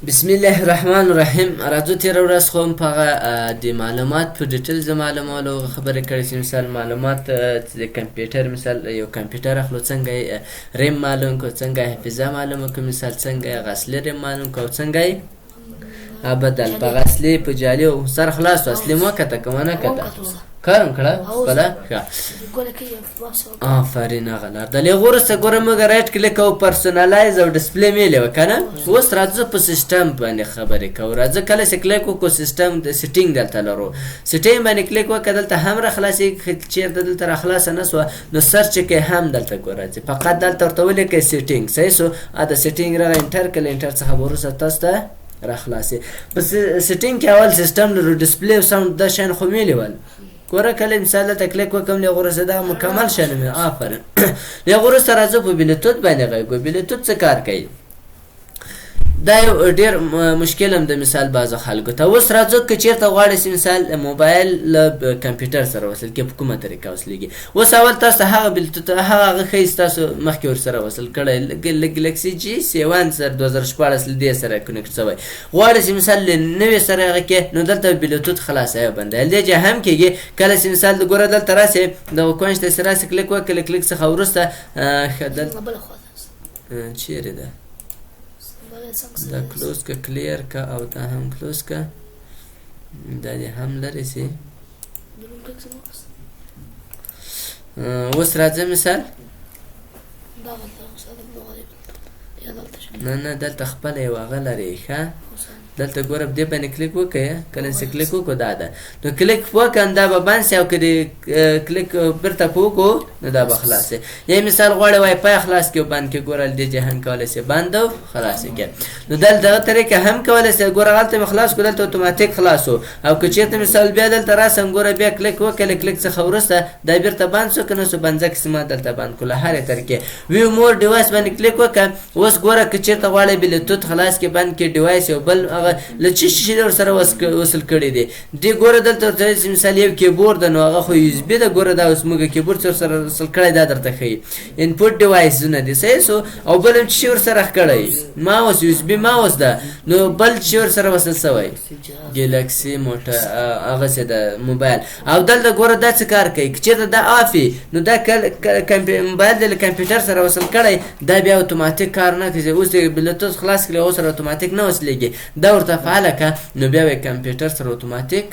بسم الله الرحمن الرحیم. راځو تېره ورځ خو هم په هغه د معلومات په ډیټیل د معلومولو خبرې کړې چې مثال معلومات د کمپیوټر مثال یو کمپیوټر اخلو څنګه یې ریم معلوم کړو، څنګه یې حافظه معلومه کړو، مثال څنګه یې هغه اصلي ریم معلوم کړو، څنګه یې بدل په هغه اصلي په جعلي او سر خلاص و اصلي مو کته که ونه کته کارم کړه خپله ښه آفرین هغه لار د لغې وروسته ګوره موږ رایټ کلیک کوو پرسونالایز او ډسپلی میلې وه که نه. اوس راځو په سیسټم باندې خبرې کوو. راځه کله چې کلیک وکړو سیسټم د سیټینګ دلته لرو، سیټینګ باندې کلیک وکړه دلته هم را خلاصېږي، چېرته دلته را خلاصه نه سوه نو سرچ کې هم دلته ګوره راځي، فقط دلته ورته ولیکئ سیټینګ صحیح سو د سیټینګ راغی انټر کړه، انټر څخه به وروسته تاسو ته را خلاصې. په سیټینګ کې اول سیسټم لرو، ډسپلی او ساوند دا شیان خو میلې ول ګوره کله مثال دلته کلیک وکړم له هغې وروسته دغه مکمل شیان مې آفرین له هغې وروسته راځو په بلوتوت باندې غږ. بلوتوت څه کار کوي؟ دا یو ډېر مشکل هم د مثال بعضو خلکو ته. اوس راځو که چېرته غواړئ چې مثال موبایل له کمپیوټر سره وصل کړي په کومه طریقه وصلېږي. اوس اول تاسو ته هغه بلوتوت هغه ښیي چې تاسو مخکې ورسره وصل کړی ګلکسي جي 7 سره 2014 له دې سره کنیکټ شوی. غواړئ چې مثال له نوې سره هغه کې نو دلته بلوتوت خلاص یا بندوي دې جا هم کېږي. کله چې مثال د ګوره دلته راسې دغه کوینچ ته چې راسې کلیک وکړئ، کلیک څخه وروسته چیرې ده دا کلوز که کلیر که او دا هم کلوز که دا دې هم لرې سي. اوس راځه مثال نه دلته خپله یو هغه لرې ښه دلته ګوره په دې باندې کلیک وکړئ. کله چې کلیک وکړو دا ده نو کلیک وکړم دا به بند سي او که دې کلیک بېرته په وکړو نو دا به خلاص سي. یا مثال غواړئ وایفای خلاص کړي او بند کړي ګوره دې جې هم کولی سي بند او خلاص یې کړي. نو دلته دغه طریقه هم کولی سي ګوره هلته مې خلاص کړو دلته اتوماتیک خلاص و. او که چېرته مثال بیا دلته راسم ګوره بیا کلیک وکړئ، کلیک څخه وروسته دا بېرته بند سو که نه سو بند ځکه چې ما دلته بند کړو له هرې طریقې. ویو مور ډیوایس باندې کلیک وکړه. اوس ګوره که چېرته غواړئ بلوتوت خلاص کړي بند کړي ډیوایس یو بل هغه له څه شي ورسره وصل کړی دی دې ګوره دلته ورته چې مثال یو کیبورډ ده نو هغه خو یو اس بي ده ګوره دا اوس موږ کیبورډ چې ورسره وصل کړی دا درته ښیي انپوټ ډیوایسونه دي صحیح سو. او بل هم چې شي ورسره کړی ماوس یو اس بي ماوس ده نو بل چې ورسره وصل سوی ګلکسي موټر هغسې ده موبایل. او دلته ګوره دا څه کار کوي که چېرته دا آفي نو دا موبایل دی له کمپیوټر سره وصل کړی دا بیا اتوماتیک کار نه کوي. اوس د بلوتوث خلاص کړي اوس سره اتوماتیک نه وصلېږي دا ورته فعاله که نو بیا به کمپیوټر سره اتوماتیک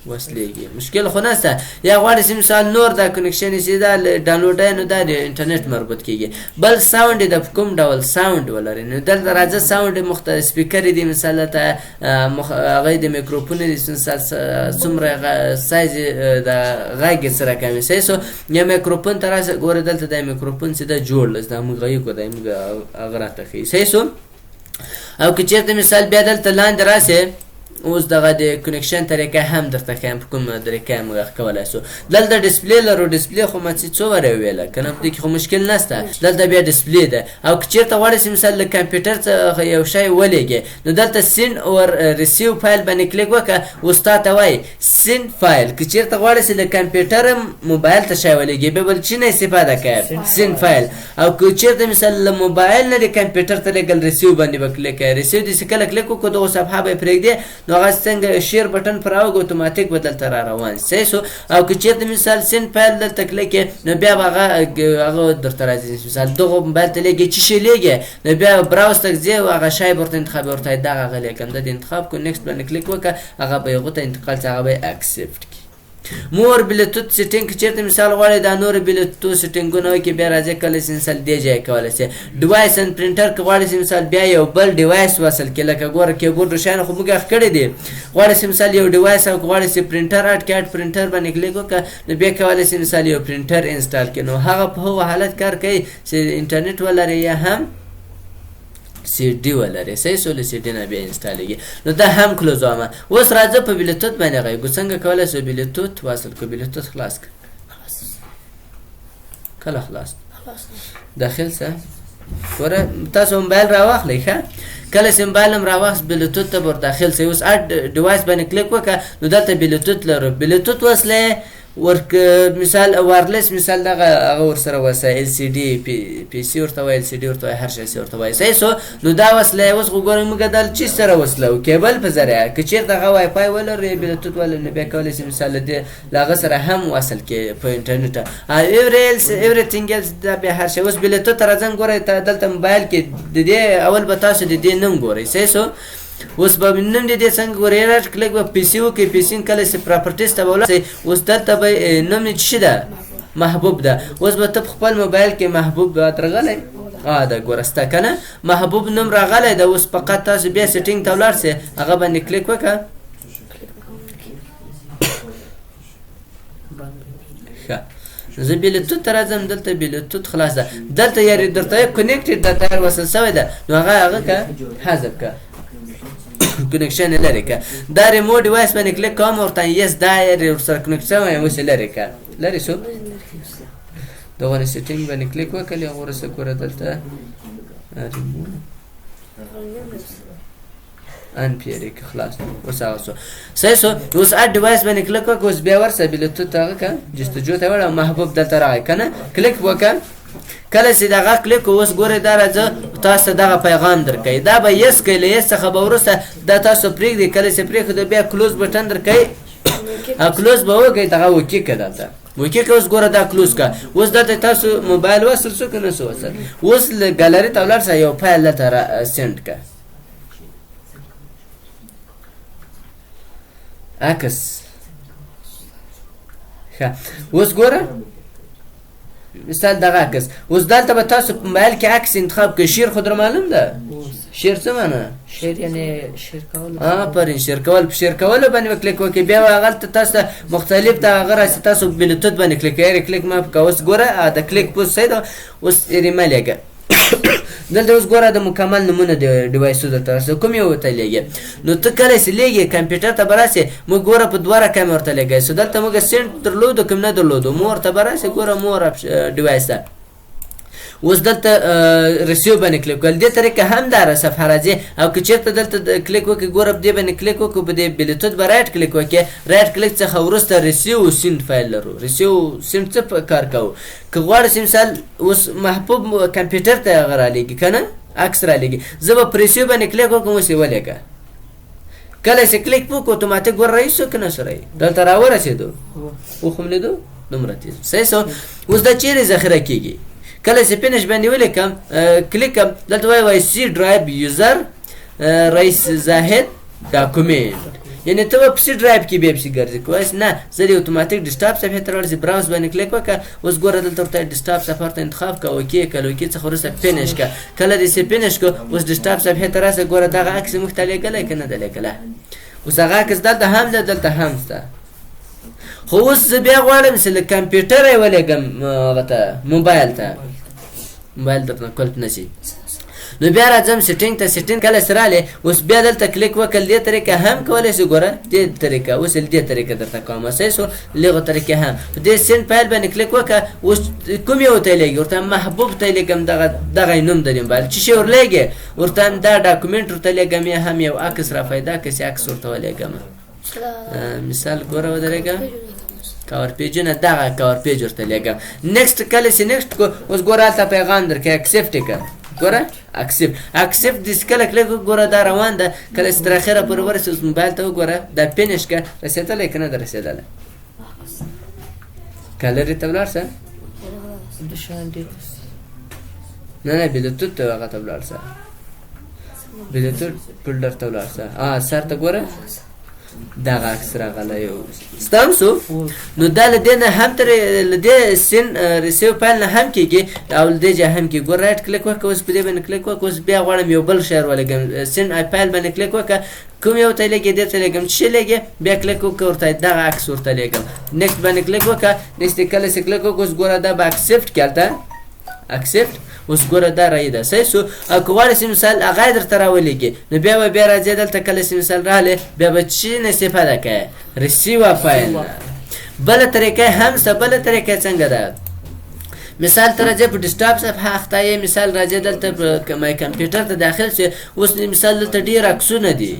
وصلېږي مشکل خو نشته. یا غواړئ چې مثال نور دا کنیکشن چې دا ډاونلوډوي نو دا د انټرنیټ مربوط کېږي. بل ساوند یې د کوم ډول ساوند ولري نو دلته راځه ساوند مختلف سپیکر دي مثال دلته هغه د میکروفون دي مثال څومره سایز د غږ یې سره کمي صحیح سو. یا میکروفون ته راسه ګوره دلته دا میکروفون چې دا جوړ لس دا موږ غږ دا موږ هغه راته ښیي صحیح سو. او که چېرته مثال بیا دلته لاندې راسې اوس دغه د کنیکشن طریقه هم درته ښیم په کومه طریقه هم غږ کولی سو. دلته ډسپلی لرو، ډسپلی خو ما څه وره وویله که نه په دې کې خو مشکل نشته. دلته بیا ډسپلی ده. او که چېرته غواړئ چې مثال له کمپیوټر څخه یو شی ولېږې نو دلته سین اور ریسیو فایل باندې کلیک وکړه. اوس تا ته وایي سین فایل. که چېرته غواړئ چې له کمپیوټر موبایل ته شی ولېږې بیا بل چی نه استفاده کوې سین فایل. او که چېرته مثال له موبایل نه د کمپیوټر ته لېږل ریسیو باندې به کلیک کوې. ریسیو داسې کله کلیک وکړو دغه صفحه به یې پرېږدې نو هغه څنګه شیر بټن پر راوګو اتوماتیک به دلته را روان صحیح سو. او که چېرته مثال سین فایل دلته کلیک کړې نو بیا به هغه درته راځي مثال دغه موبایل ته لېږې چې شی لېږې نو بیا براوز ته ځې او هغه شی به ورته انتخابوي ورته وایي دغه هغه لېږم دا دې انتخاب کړو نیکسټ باندې کلیک وکړه هغه به یې هغو ته انتقال چې هغه به یې اکسپټ کړي. مور بلوتوت سیټینګ که چېرته مثال غواړئ دا نور بلوتوت سیټینګونه وکړي بیا راځئ کله چې مثال دې ځای کولی سي. ډیوایس اند پرنټر که غواړئ چې مثال بیا یو بل ډیوایس وصل کړي لکه ګوره کیبورډ او شیان خو موږ اخ کړي دي. غواړئ چې مثال یو ډیوایس او غواړئ چې پرنټر اډ کړئ پرنټر باندې کلیک وکړه نو بیا کولی سي مثال یو پرنټر انسټال کړي نو هغه په هغو حالت کار کوي چې انټرنیټ ولري یا هم سی ډي ولري صحیح سو. له سی ډي نه بیا انسټالېږي نو دا هم کلوزومه. اوس راځه په بلوتوت باندې غږ څنګه کولی سو بلوتوت واصل کړو. بلوتوت خلاص کړه کله خلاص داخل سه ګوره تاسو موبایل راواخلئ ښه کله چې موبایل هم راواخست بلوتوت ته به ور داخل سئ. اوس اډ ډیوایس باندې کلیک وکړه نو دلته بلوتوت لرو. بلوتوت وصلې مثال وایرلیس مثال دغه هغه ورسره وسه ال سی ډي پی سی ورته وایي ال سی ډي ورته وایي هر شی ورته وایي صحیح سو نو دا وسله اوس وګورئ موږ دل چی سره وسله او کیبل په ذریعه که چیرته هغه وای فای ولري بلوتوث ولري نو بیا کولی شي مثال دې له هغه سره هم وصل کې په انټرنیټ everything else دا بیا هر شی اوس بلوتوث راځم ګورئ ته دلته موبایل کې د دې اول به تاسو د دې نوم ګورئ صحیح سو اوس به نوم د دې څنګه ګورئ راټ کلیک به پی سی وکړئ پی سی کله چې پراپرټیز ته به ولاړ اوس دلته به نوم یې څه ده محبوب ده اوس به ته خپل موبایل کې محبوب درغلی دا ګورسته کنه محبوب نوم راغلی ده اوس فقط تاسو بیا سیټینګ ته ولاړ سئ هغه باندې کلیک وکړه ښه زه بلوتوث ته راځم دلته بلوتوث خلاص ده دلته یاري درته کنیکټډ ده تر وصل شوی ده نو هغه که حذف که کنیکشن یې لرې که دا ریموټ ډیوایس باندې کلیک کوم ورته یس دا یې ورسره کنیکټ شوی اوس یې لرې که لرې شو دغه سیټینګ باندې کلیک وکړئ هغه ورسره ګوره دلته ریموټ ان پیری که خلاص اوس هغه شو صحیح شو اوس اډ ډیوایس باندې کلیک وکړه اوس بیا ورسره بلوتوث هغه که جستجو ته وړه محبوب دلته راغی که نه کلیک وکړه کله چې دغه کلیک اوس ګورئ دا راځه تاسو دغه پیغام درکوي دا به یس کوي له یس څخه به وروسته دا تاسو پرېږدئ کله چې پرېښودو بیا کلوز بټن درکوي کلوز به وکړئ دغه وکې که دلته وکې که اوس ګوره دا کلوز که اوس دلته تاسو موبایل وصل شو که نه شو وصل اوس ګالري ته ولاړ شه یو فایل دلته سینډ که عکس ښه اوس ګوره مثال دغه عکس اوس دلته به تاسو په موبایل کې عکس انتخاب کړئ شیر خو در معلوم ده شیر څه معنی شیر یعنی شیر کول آفرین شیر کول په شیر کولو باندې به کلیک وکړئ بیا به هغلته تاسو مختلف ته هغه راسي تاسو بلوتوث باندې کلیک کوئ کلیک مه کوه اوس ګوره د کلیک پوسټ صحیح ده اوس یې مه لېږه دلته اوس ګوره د مکمل نمونه د ډیوایسو درته راسي کوم یو ورته لېږې نو ته کله چې لېږې کمپیوټر ته به راسې موږ ګوره په دوه رقم ورته لېږی سو دلته موږ سینټ درلودو کوم نه درلودو مور ته به راسې ګوره مور ډیوایس ده اوس دلته ریسیو باندې کلیک کول دې طریقه هم دا صفحه راځي او که چېرته دلته کلیک وکړئ ګوره په دې باندې کلیک وکړو په دې بلوتوث به رایټ کلیک وکړئ رایټ کلیک څخه وروسته ریسیو سینټ فایل لرو ریسیو سینټ څه کار کوو که غواړئ چې مثال اوس محبوب کمپیوټر ته هغه رالیږي که نه عکس رالیږي زه به په ریسیو باندې کلیک وکړم اوس یې ولېږه کله چې کلیک وکړو اتوماتیک ور رئیس شو که نه شو رئیس دلته راورسېدو وخوملېدو دومره تیز صحیح شو اوس دا چیرې ذخیره کېږي کله چې فینش باندې ولیکم کلیک کم دلته وایي سی ډرایو یوزر رئیس زاهد ډاکومنټ یعنی ته به په سی ډرایو کې بیا پسې ګرځې کویس نه زه دې اتوماتیک ډیسکټاپ صفحې ته راوړځي براوز باندې کلیک وکړه اوس ګوره دلته ورته ډیسکټاپ صفحه ورته انتخاب کړه اوکې کړه اوکې څخه وروسته فینش کړه کله دې چې فینش کړه اوس ډیسکټاپ صفحې ته راسه ګوره دغه عکس موږ ته لېږلی که نه ده لېږلی اوس هغه عکس دلته هم ده دلته هم شته خو اوس زه بیا غواړم چې له کمپیوټره یې ولېږم هغه ته موبایل ته موبایل درنه کولپ نشي نو بیا راځم سیټینګ ته سیټینګ کله چې راغلی اوس بیا دلته کلیک وکړل دې طریقه هم کولی شو ګوره دې طریقه اوس دې طریقه درته کوم صحیح شو لغو طریقې هم په دې سینډ فایل باندې کلیک وکړه اوس کوم یو ته یې لېږي ورته محبوب ته یې لېږم دغه یې نوم د دې موبایل چې شی ورلېږې ورته هم دا ډاکومنټ ورته لېږم یا هم یو عکس را پیدا کړي چې عکس ورته ولېږم مثال ګوره ودرېږه کاور پیجونه دغه کاور پیج ورته لېږم نیکسټ کله چې نیکسټ کو اوس ګوره هلته پیغام درکړي اکسپټ یې کړه ګوره اکسپټ دې کله کلیک ګوره دا روان ده کله چې تر اخره پورې ورسې اوس موبایل ته وګوره دا فینش کړه رسېدلی که نه ده رسېدلی کلرې ته ولاړ شه نه بلوتوث ته هغه ته ولاړ شه بلوتوث فولډر ته ولاړ شه سر ته ګوره دغه عکس راغلی ستام شو نو دا له دې نه هم تر له دې سین ریسیو فایل نه هم کېږي او له دې ځای هم کېږي ګوره رایټ کلیک وکړه اوس په دې باندې کلیک وکړه اوس بیا غواړم یو بل شی ولېږم سین فایل باندې کلیک وکړه کوم یو ته لېږې دې ته لېږم چې لېږې بیا کلیک وکړه ورته دغه عکس ورته لېږم نیکسټ باندې کلیک وکړه نیکسټ کله چې کلیک وکړه اوس ګوره دا به اکسپټ کړه هلته اکسپټ اوس ګوره دا رایې ده صحیح شو او که غواړې چې مثال هغه یې درته راولېږي نو بیا به بیا راځې دلته کله چې مثال راغلی بیا به چې نه استفاده کوې ریسیوه فایل بله طریقه هم شته بله طریقه څنګه ده مثال ته راځې په ډیسکټاپ صفحه اخته یې مثال راځې دلته په کمپیوټر ته داخل شې اوس مثال دلته ډېر عکسونه دي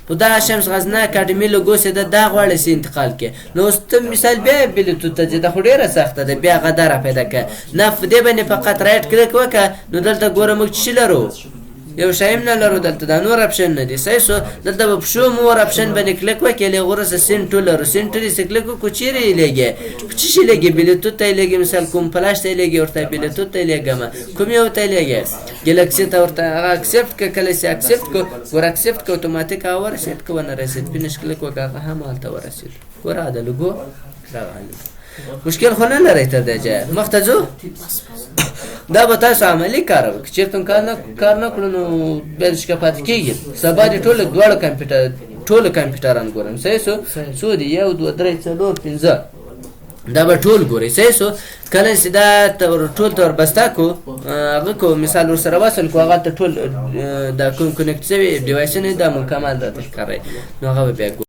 خو دا شمس غزنه اکاډمي لوګو سي دا غواړي سي انتقال کې نو اوس ته مثال بیا بلیتو ته ځې دا خو ډېره سخته ده بیا غداره پیدا کړه نه په دې باندې فقط رایټ کلیک وکړه نو دلته ګوره موږ څه لرو یو شایم نه لرو دلته دا نور اپشن نه دي صحیح سو دلته په پښو مور اپشن باندې کلیک وکړې غوړه سین ټول لرو سین ټول یې کلیک کو چیرې لګي څه شي لګي بلیتو ته لګي مثال کوم فلاش ته لګي ورته بلیتو ته لګم کوم یو ته لګي ګلکسي ته ورته اکسپټ ک کله سي اکسپټ کو ور اکسپټ کو اتوماتیک اور سیټ کو نه رسید فینیش کلیک وکړه هم حالت ورسید ګوره دا لګو راغلی مشکل خو نه لري ته دجه مختزو دا به تاسو عملی کار وکړئ چېرته کار نه کړو نو بیا شکه پاتې کېږي سبا دې دواړه ټول کمپیوټران ګورم صحیح سو څو دي 1 2 3 4 5 دا به ټول ګوري صحیح سو کله چې دا ټول تور بستا کو هغه کو مثال ور سره وصل کو هغه ټول دا کوم کنیکټ شوی ډیوایس نه دا مکمل راته ښکاري نو هغه بیا